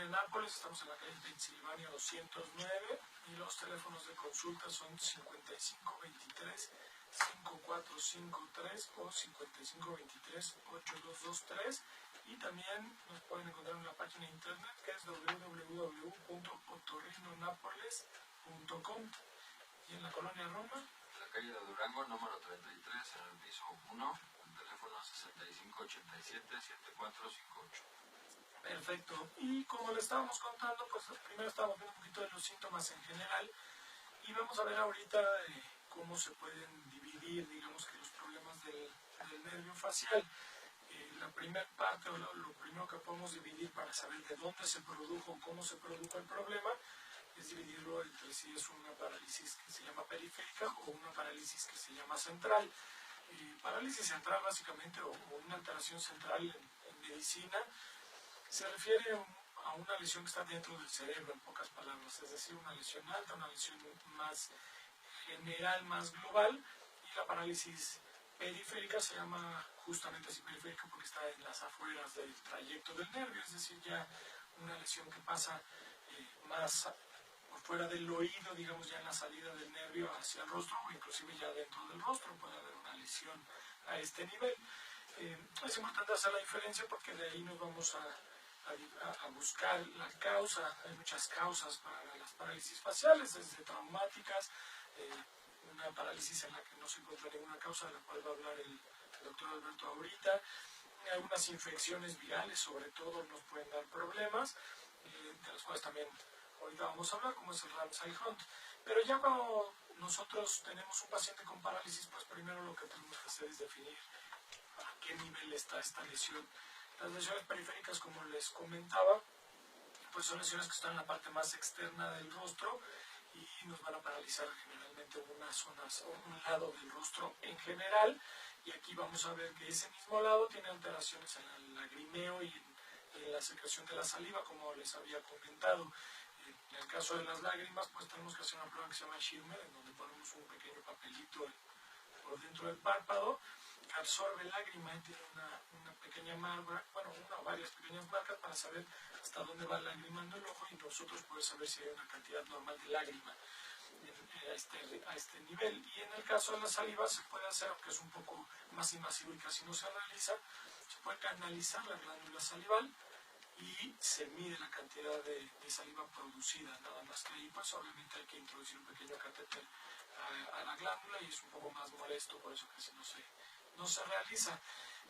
colonia Nápoles, estamos en la calle Pensilvania 209 y los teléfonos de consulta son 5523-5453 o 5523-8223 y también nos pueden encontrar en la página de internet que es www.otorrinonapoles.com. Y en la colonia Roma, en la calle de Durango, número 33, en el piso 1, el teléfono 6587-7458. Perfecto. Y como le estábamos contando, pues primero estábamos viendo un poquito de los síntomas en general y vamos a ver ahorita cómo se pueden dividir, digamos que los problemas del nervio facial. La primera parte o lo primero que podemos dividir para saber de dónde se produjo, cómo se produjo el problema, es dividirlo entre si es una parálisis que se llama periférica o una parálisis que se llama central. Parálisis central básicamente o una alteración central en medicina se refiere a una lesión que está dentro del cerebro, en pocas palabras, es decir, una lesión alta, una lesión más general, más global, y la parálisis periférica se llama justamente así periférica porque está en las afueras del trayecto del nervio, es decir, ya una lesión que pasa más por fuera del oído, digamos ya en la salida del nervio hacia el rostro o inclusive ya dentro del rostro puede haber una lesión a este nivel. Es importante hacer la diferencia porque de ahí nos vamos a buscar la causa. Hay muchas causas para las parálisis faciales, desde traumáticas, una parálisis en la que no se encuentra ninguna causa, de la cual va a hablar el doctor Alberto ahorita. Algunas infecciones virales, sobre todo, nos pueden dar problemas, de las cuales también ahorita vamos a hablar, como es el Ramsay-Hunt. Pero ya cuando nosotros tenemos un paciente con parálisis, pues primero lo que tenemos que hacer es definir a qué nivel está esta lesión. Las lesiones periféricas, como les comentaba, pues son lesiones que están en la parte más externa del rostro y nos van a paralizar generalmente unas zonas o un lado del rostro en general. Y aquí vamos a ver que ese mismo lado tiene alteraciones en el lagrimeo y en la secreción de la saliva, como les había comentado. En el caso de las lágrimas, pues tenemos que hacer una prueba que se llama Schirmer, en donde ponemos un pequeño papelito por dentro del párpado, que absorbe lágrima y tiene una pequeña marca, bueno, una o varias pequeñas marcas para saber hasta dónde va lagrimando el ojo y nosotros poder saber si hay una cantidad normal de lágrima a este nivel. Y en el caso de la saliva se puede hacer, aunque es un poco más invasivo y casi no se realiza, se puede canalizar la glándula salival y se mide la cantidad de saliva producida, nada más que ahí pues obviamente hay que introducir un pequeño catéter a la glándula y es un poco más molesto, por eso casi no se realiza.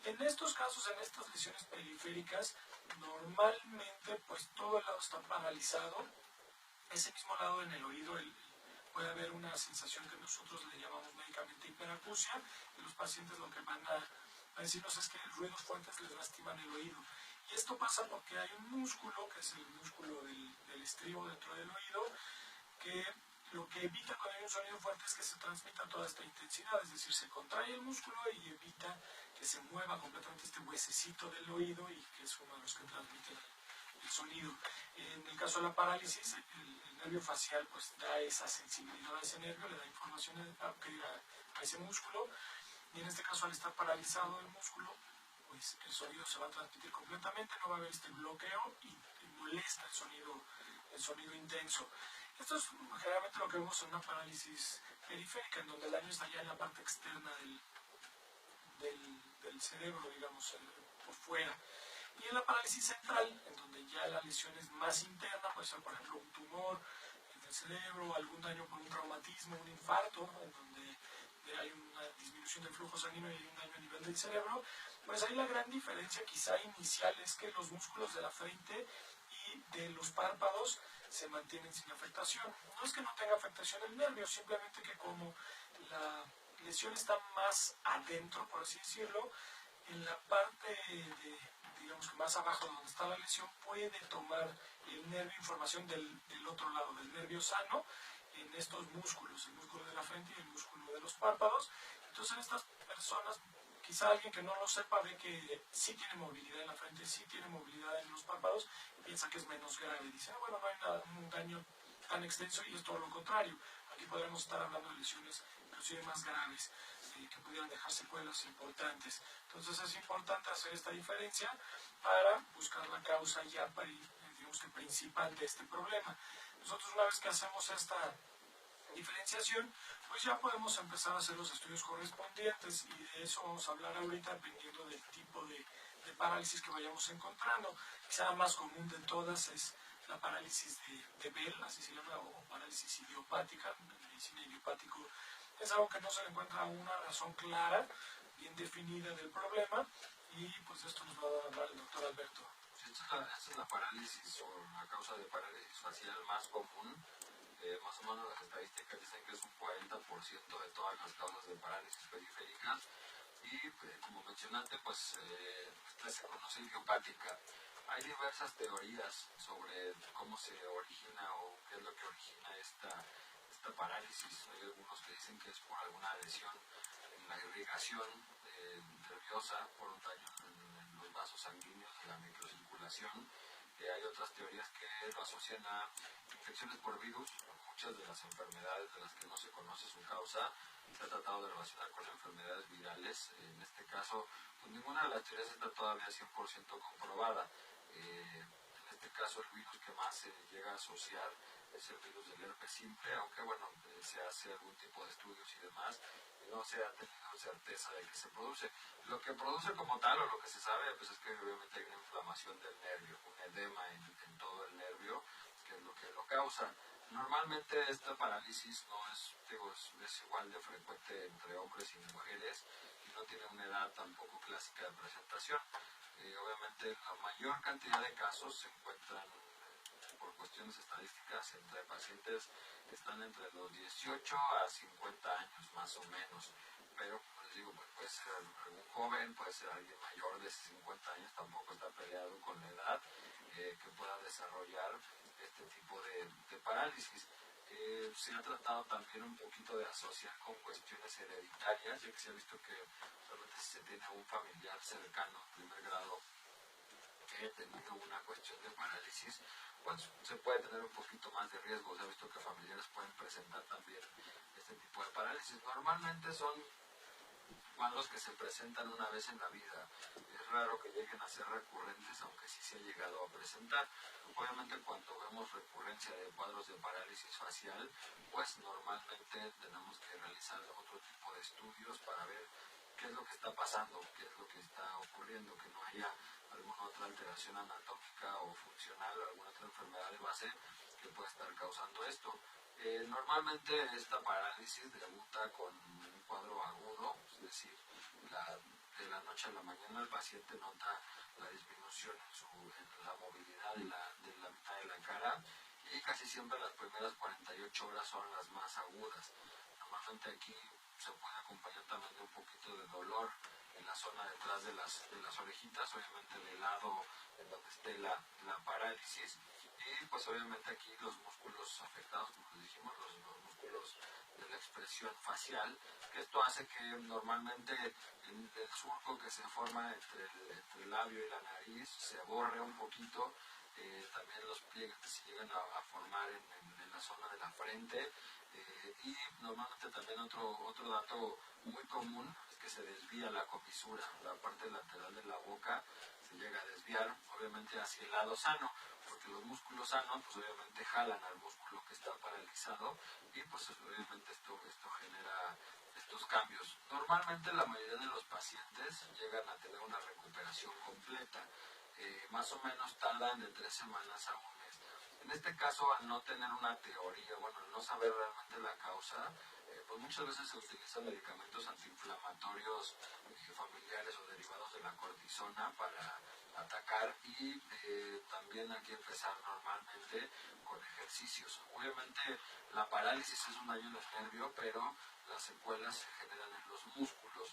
En estos casos, en estas lesiones periféricas, normalmente pues todo el lado está paralizado, ese mismo lado en el oído puede haber una sensación que nosotros le llamamos médicamente hiperacusia, y los pacientes lo que van a decirnos es que ruidos fuertes les lastiman el oído. Y esto pasa porque hay un músculo, que es el músculo del estribo dentro del oído, que lo que evita cuando hay un sonido fuerte es que se transmita toda esta intensidad, es decir, se contrae el músculo y evita que se mueva completamente este huesecito del oído y que es uno de los que transmite el sonido. En el caso de la parálisis, el nervio facial pues da esa sensibilidad a ese nervio, le da información a ese músculo, y en este caso al estar paralizado el músculo, pues el sonido se va a transmitir completamente, no va a haber este bloqueo y molesta el sonido intenso. Esto es generalmente lo que vemos en una parálisis periférica, en donde el daño está ya en la parte externa del cerebro, digamos, por fuera. Y en la parálisis central, en donde ya la lesión es más interna, puede ser, por ejemplo, un tumor en el cerebro, algún daño por un traumatismo, un infarto, en donde hay una disminución del flujo sanguíneo y hay un daño a nivel del cerebro, pues ahí la gran diferencia quizá inicial es que los músculos de la frente y de los párpados se mantienen sin afectación. No es que no tenga afectación el nervio, simplemente que como la lesión está más adentro, por así decirlo, en la parte digamos que más abajo donde está la lesión, puede tomar el nervio información del otro lado, del nervio sano, en estos músculos, el músculo de la frente y el músculo de los párpados. Entonces en estas personas, quizá alguien que no lo sepa ve que sí tiene movilidad en la frente, sí tiene movilidad en los párpados, y piensa que es menos grave. Dice, bueno, no hay un daño tan extenso, y es todo lo contrario. Aquí podremos estar hablando de lesiones inclusive más graves, que pudieran dejar secuelas importantes. Entonces es importante hacer esta diferencia para buscar la causa ya digamos que principal de este problema. Nosotros una vez que hacemos esta diferenciación, pues ya podemos empezar a hacer los estudios correspondientes y de eso vamos a hablar ahorita dependiendo del tipo de parálisis que vayamos encontrando. Quizá la más común de todas es la parálisis de Bell, así se llama, o parálisis idiopática. En medicina idiopático es algo que no se le encuentra una razón clara, bien definida del problema, y pues esto nos va a hablar el doctor Alberto. Esta es la parálisis o la causa de parálisis facial más común. Más o menos las estadísticas dicen que es un 40% de todas las causas de parálisis periférica y como mencionaste, pues esta se conoce idiopática. Hay diversas teorías sobre cómo se origina o qué es lo que origina esta parálisis. Hay algunos que dicen que es por alguna lesión en la irrigación nerviosa, por un daño en los vasos sanguíneos, en la microcirculación. Hay otras teorías que lo asocian a infecciones por virus. Muchas de las enfermedades de las que no se conoce su causa se ha tratado de relacionar con enfermedades virales. En este caso, pues ninguna de las teorías está todavía 100% comprobada. En este caso, el virus que más se llega a asociar es el virus del herpes simple, aunque bueno, se hace algún tipo de estudios y demás, y no se ha tenido certeza de que se produce. Lo que produce como tal, o lo que se sabe, pues es que obviamente hay una inflamación del nervio, un edema en todo el nervio, que es lo que lo causa. Normalmente esta parálisis no es, es igual de frecuente entre hombres y mujeres y no tiene una edad tampoco clásica de presentación. Obviamente la mayor cantidad de casos se encuentran por cuestiones estadísticas entre pacientes que están entre los 18 a 50 años más o menos, pero como les digo, pues puede ser algún joven, puede ser alguien mayor de 50 años, tampoco está peleado con la edad, que pueda desarrollar este tipo de parálisis. Se ha tratado también un poquito de asociar con cuestiones hereditarias, ya que se ha visto que realmente si se tiene un familiar cercano, primer grado, que haya tenido una cuestión de parálisis, pues se puede tener un poquito más de riesgo. Se ha visto que familiares pueden presentar también este tipo de parálisis. Normalmente son cuadros que se presentan una vez en la vida. Es raro que lleguen a ser recurrentes, aunque sí se ha llegado a presentar. Obviamente cuando vemos recurrencia de cuadros de parálisis facial, pues normalmente tenemos que realizar otro tipo de estudios para ver qué es lo que está pasando, qué es lo que está ocurriendo, que no haya alguna otra alteración anatómica o funcional, alguna otra enfermedad de base que pueda estar causando esto. Normalmente esta parálisis debuta con un cuadro agudo, es decir, de la noche a la mañana el paciente nota la disminución en la movilidad de la mitad de la cara y casi siempre las primeras 48 horas son las más agudas. Normalmente aquí se puede acompañar también de un poquito de dolor en la zona detrás de las orejitas, obviamente del lado en donde esté la parálisis. Y pues obviamente aquí los músculos afectados, como les dijimos, los músculos de la expresión facial, que esto hace que normalmente el surco que se forma entre el labio y la nariz se borre un poquito. También los pliegues que se llegan a formar en la zona de la frente. Y normalmente también otro dato muy común es que se desvía la comisura, la parte lateral de la boca se llega a desviar obviamente hacia el lado sano, porque los músculos sanos pues obviamente jalan al músculo que está paralizado y pues obviamente esto genera estos cambios. Normalmente la mayoría de los pacientes llegan a tener una recuperación completa, más o menos tardan de 3 semanas a un mes. En este caso, al no tener una teoría, bueno, al no saber realmente la causa, pues muchas veces se utilizan medicamentos antiinflamatorios familiares o derivados de la cortisona para atacar y también hay que empezar normalmente con ejercicios. Obviamente la parálisis es un daño en el nervio, pero las secuelas se generan en los músculos,